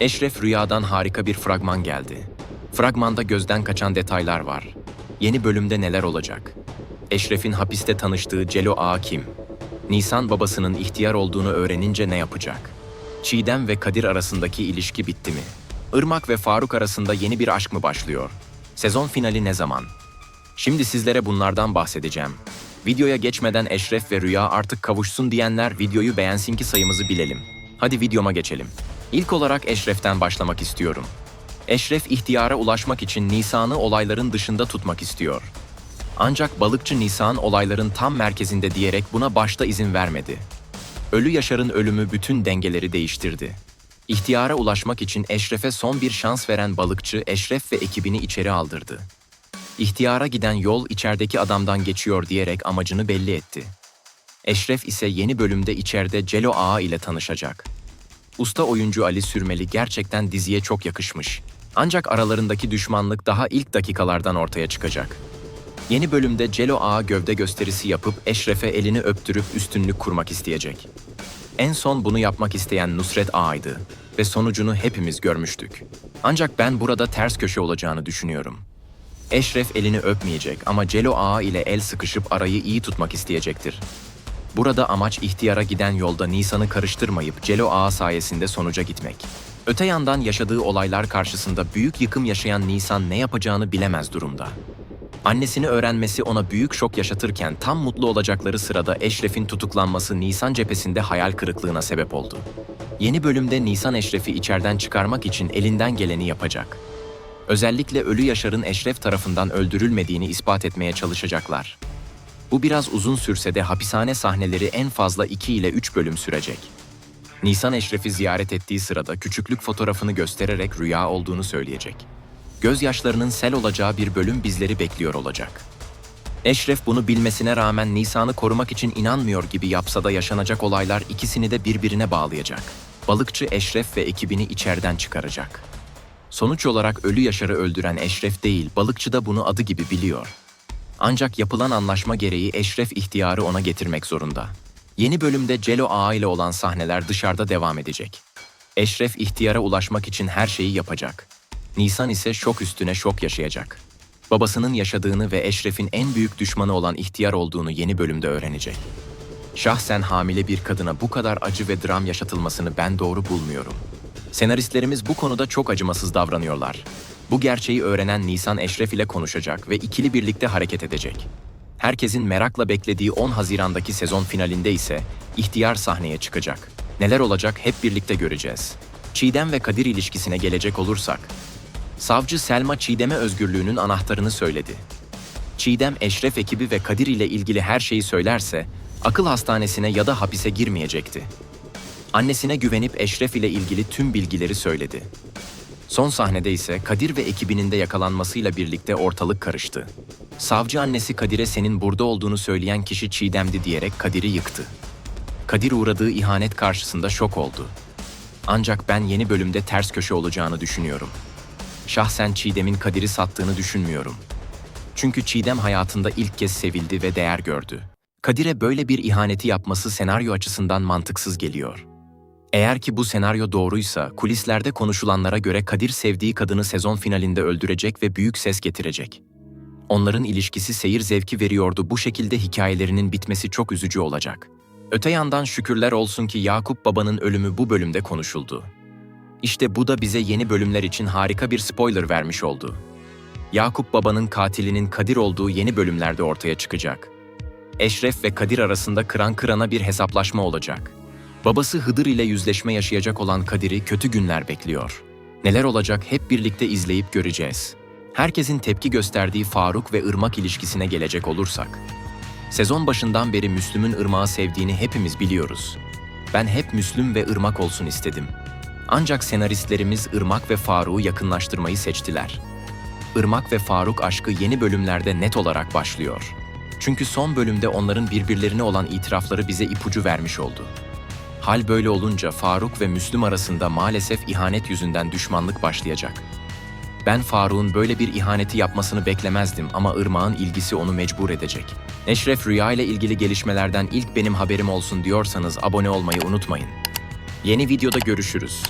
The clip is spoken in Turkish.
Eşref Rüya'dan harika bir fragman geldi. Fragmanda gözden kaçan detaylar var. Yeni bölümde neler olacak? Eşref'in hapiste tanıştığı Celo Ağa kim? Nisan babasının ihtiyar olduğunu öğrenince ne yapacak? Çiğdem ve Kadir arasındaki ilişki bitti mi? Irmak ve Faruk arasında yeni bir aşk mı başlıyor? Sezon finali ne zaman? Şimdi sizlere bunlardan bahsedeceğim. Videoya geçmeden Eşref ve Rüya artık kavuşsun diyenler videoyu beğensin ki sayımızı bilelim. Hadi videoma geçelim. İlk olarak Eşref'ten başlamak istiyorum. Eşref ihtiyara ulaşmak için Nisan'ı olayların dışında tutmak istiyor. Ancak balıkçı Nisan olayların tam merkezinde diyerek buna başta izin vermedi. Ölü Yaşar'ın ölümü bütün dengeleri değiştirdi. İhtiyara ulaşmak için Eşref'e son bir şans veren balıkçı Eşref ve ekibini içeri aldırdı. İhtiyara giden yol içerideki adamdan geçiyor diyerek amacını belli etti. Eşref ise yeni bölümde içeride Celo Ağa ile tanışacak. Usta oyuncu Ali Sürmeli gerçekten diziye çok yakışmış. Ancak aralarındaki düşmanlık daha ilk dakikalardan ortaya çıkacak. Yeni bölümde Celo Ağa gövde gösterisi yapıp Eşref'e elini öptürüp üstünlük kurmak isteyecek. En son bunu yapmak isteyen Nusret Ağa'ydı ve sonucunu hepimiz görmüştük. Ancak ben burada ters köşe olacağını düşünüyorum. Eşref elini öpmeyecek ama Celo Ağa ile el sıkışıp arayı iyi tutmak isteyecektir. Burada amaç ihtiyara giden yolda Nisan'ı karıştırmayıp Celo Ağa sayesinde sonuca gitmek. Öte yandan yaşadığı olaylar karşısında büyük yıkım yaşayan Nisan ne yapacağını bilemez durumda. Annesini öğrenmesi ona büyük şok yaşatırken tam mutlu olacakları sırada Eşref'in tutuklanması Nisan cephesinde hayal kırıklığına sebep oldu. Yeni bölümde Nisan Eşref'i içeriden çıkarmak için elinden geleni yapacak. Özellikle Ölü Yaşar'ın Eşref tarafından öldürülmediğini ispat etmeye çalışacaklar. Bu biraz uzun sürse de hapishane sahneleri en fazla 2 ile 3 bölüm sürecek. Nisan Eşref'i ziyaret ettiği sırada küçüklük fotoğrafını göstererek rüya olduğunu söyleyecek. Gözyaşlarının sel olacağı bir bölüm bizleri bekliyor olacak. Eşref bunu bilmesine rağmen Nisan'ı korumak için inanmıyor gibi yapsa da yaşanacak olaylar ikisini de birbirine bağlayacak. Balıkçı Eşref ve ekibini içeriden çıkaracak. Sonuç olarak Ölü Yaşar'ı öldüren Eşref değil, balıkçı da bunu adı gibi biliyor. Ancak yapılan anlaşma gereği Eşref ihtiyarı ona getirmek zorunda. Yeni bölümde Celo Ağa ile olan sahneler dışarıda devam edecek. Eşref ihtiyara ulaşmak için her şeyi yapacak. Nisan ise şok üstüne şok yaşayacak. Babasının yaşadığını ve Eşref'in en büyük düşmanı olan ihtiyar olduğunu yeni bölümde öğrenecek. Şahsen hamile bir kadına bu kadar acı ve dram yaşatılmasını ben doğru bulmuyorum. Senaristlerimiz bu konuda çok acımasız davranıyorlar. Bu gerçeği öğrenen Nisan Eşref ile konuşacak ve ikili birlikte hareket edecek. Herkesin merakla beklediği 10 Haziran'daki sezon finalinde ise ihtiyar sahneye çıkacak. Neler olacak hep birlikte göreceğiz. Çiğdem ve Kadir ilişkisine gelecek olursak, savcı Selma Çiğdem'e özgürlüğünün anahtarını söyledi. Çiğdem, Eşref ekibi ve Kadir ile ilgili her şeyi söylerse, akıl hastanesine ya da hapise girmeyecekti. Annesine güvenip Eşref ile ilgili tüm bilgileri söyledi. Son sahnede ise Kadir ve ekibinin de yakalanmasıyla birlikte ortalık karıştı. Savcı annesi Kadir'e senin burada olduğunu söyleyen kişi Çiğdem'di diyerek Kadir'i yıktı. Kadir uğradığı ihanet karşısında şok oldu. Ancak ben yeni bölümde ters köşe olacağını düşünüyorum. Şahsen Çiğdem'in Kadir'i sattığını düşünmüyorum. Çünkü Çiğdem hayatında ilk kez sevildi ve değer gördü. Kadir'e böyle bir ihaneti yapması senaryo açısından mantıksız geliyor. Eğer ki bu senaryo doğruysa, kulislerde konuşulanlara göre Kadir sevdiği kadını sezon finalinde öldürecek ve büyük ses getirecek. Onların ilişkisi seyir zevki veriyordu, bu şekilde hikayelerinin bitmesi çok üzücü olacak. Öte yandan şükürler olsun ki Yakup Baba'nın ölümü bu bölümde konuşuldu. İşte bu da bize yeni bölümler için harika bir spoiler vermiş oldu. Yakup Baba'nın katilinin Kadir olduğu yeni bölümlerde ortaya çıkacak. Eşref ve Kadir arasında kıran kırana bir hesaplaşma olacak. Babası Hıdır ile yüzleşme yaşayacak olan Kadir'i kötü günler bekliyor. Neler olacak hep birlikte izleyip göreceğiz. Herkesin tepki gösterdiği Faruk ve Irmak ilişkisine gelecek olursak, sezon başından beri Müslüm'ün Irmak'ı sevdiğini hepimiz biliyoruz. Ben hep Müslüm ve Irmak olsun istedim. Ancak senaristlerimiz Irmak ve Faruk'u yakınlaştırmayı seçtiler. Irmak ve Faruk aşkı yeni bölümlerde net olarak başlıyor. Çünkü son bölümde onların birbirlerine olan itirafları bize ipucu vermiş oldu. Hal böyle olunca Faruk ve Müslüm arasında maalesef ihanet yüzünden düşmanlık başlayacak. Ben Faruk'un böyle bir ihaneti yapmasını beklemezdim ama Irmak'ın ilgisi onu mecbur edecek. Eşref Rüya ile ilgili gelişmelerden ilk benim haberim olsun diyorsanız abone olmayı unutmayın. Yeni videoda görüşürüz.